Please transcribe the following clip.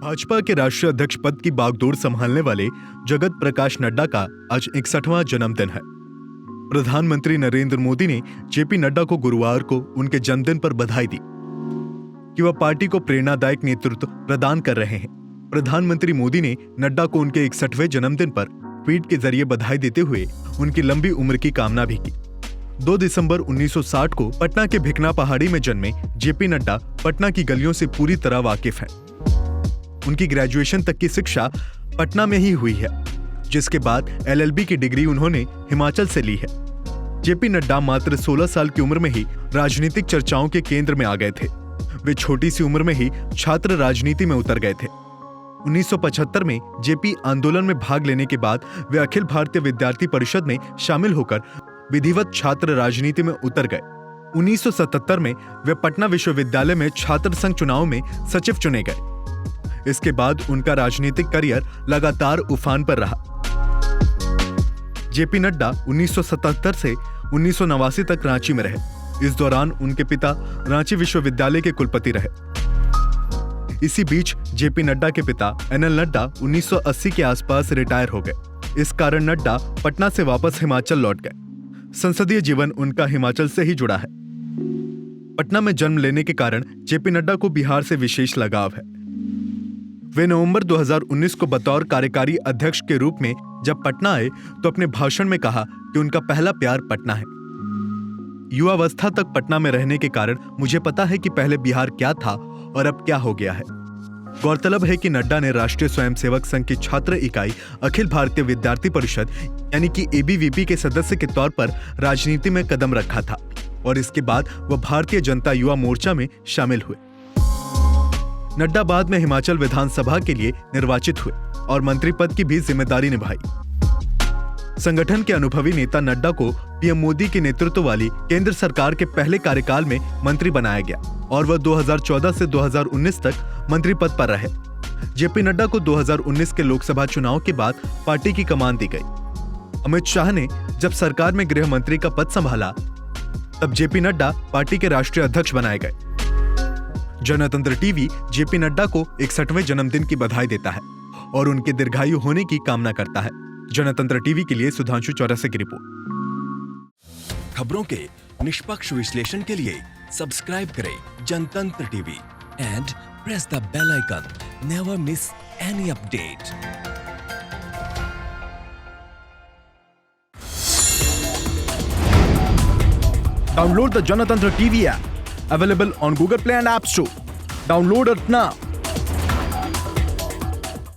भाजपा के राष्ट्रीय अध्यक्ष पद की बागडोर संभालने वाले जगत प्रकाश नड्डा का आज 61वां जन्मदिन है। प्रधानमंत्री नरेंद्र मोदी ने जेपी नड्डा को गुरुवार को उनके जन्मदिन पर बधाई दी कि वह पार्टी को प्रेरणादायक नेतृत्व प्रदान कर रहे हैं। प्रधानमंत्री मोदी ने नड्डा को उनके 61वें जन्मदिन पर ट्वीट के जरिए बधाई देते हुए उनकी लंबी उम्र की कामना भी की। 2 दिसंबर 1960 को पटना के भिकना पहाड़ी में जन्मे जेपी नड्डा पटना की गलियों से पूरी तरह वाकिफ हैं। उनकी ग्रेजुएशन तक की शिक्षा पटना में ही हुई है, जिसके बाद LLB की डिग्री उन्होंने हिमाचल से ली है। जेपी नड्डा मात्र 16 साल की उम्र में ही राजनीतिक चर्चाओं के केंद्र में आ गए थे। वे छोटी सी उम्र में ही छात्र राजनीति में उतर गए थे। 1975 में जेपी आंदोलन में भाग लेने के बाद वे अखिल भारतीय विद्यार्थी परिषद में शामिल होकर विधिवत छात्र राजनीति में उतर गए। 1977 में वे पटना विश्वविद्यालय में छात्र संघ चुनाव में सचिव चुने गए। इसके बाद उनका राजनीतिक करियर लगातार उफान पर रहा। जेपी नड्डा 1977 से 1989 तक रांची में रहे। इस दौरान उनके पिता रांची विश्वविद्यालय के कुलपति रहे। इसी बीच जेपी नड्डा के पिता NL नड्डा 1980 के आसपास रिटायर हो गए। इस कारण नड्डा पटना से वापस हिमाचल लौट गए। संसदीय जीवन उनका हिमाचल से ही जुड़ा है। पटना में जन्म लेने के कारण जेपी नड्डा को बिहार से विशेष लगाव है। वे नवंबर 2019 को बतौर कार्यकारी अध्यक्ष के रूप में जब पटना आए तो अपने भाषण में कहा कि उनका पहला प्यार पटना है। युवावस्था तक पटना में रहने के कारण मुझे पता है कि पहले बिहार क्या था और अब क्या हो गया है। गौरतलब है कि नड्डा ने राष्ट्रीय स्वयंसेवक संघ की छात्र इकाई अखिल भारतीय विद्यार्थी परिषद यानी कि ABVP के सदस्य के तौर पर राजनीति में कदम रखा था और इसके बाद वह भारतीय जनता युवा मोर्चा में शामिल हुए। नड्डा बाद में हिमाचल विधानसभा के लिए निर्वाचित हुए और मंत्री पद की भी जिम्मेदारी निभाई। संगठन के अनुभवी नेता नड्डा को PM मोदी के नेतृत्व वाली केंद्र सरकार के पहले कार्यकाल में मंत्री बनाया गया और वह 2014 से 2019 तक मंत्री पद पर रहे। जेपी नड्डा को 2019 के लोकसभा चुनाव के बाद पार्टी की कमान दी गई। अमित शाह ने जब सरकार में गृह मंत्री का पद संभाला तब जेपी नड्डा पार्टी के राष्ट्रीय अध्यक्ष बनाए गए। जनतंत्र टीवी जेपी नड्डा को 61वें जन्मदिन की बधाई देता है और उनके दीर्घायु होने की कामना करता है। जनतंत्र टीवी के लिए सुधांशु चौरसिया की रिपोर्ट। खबरों के निष्पक्ष विश्लेषण के लिए सब्सक्राइब करें Janatantra TV and press the bell icon. Never miss any update. Download the Janatantra TV app, available on Google Play and App Store. Download it now.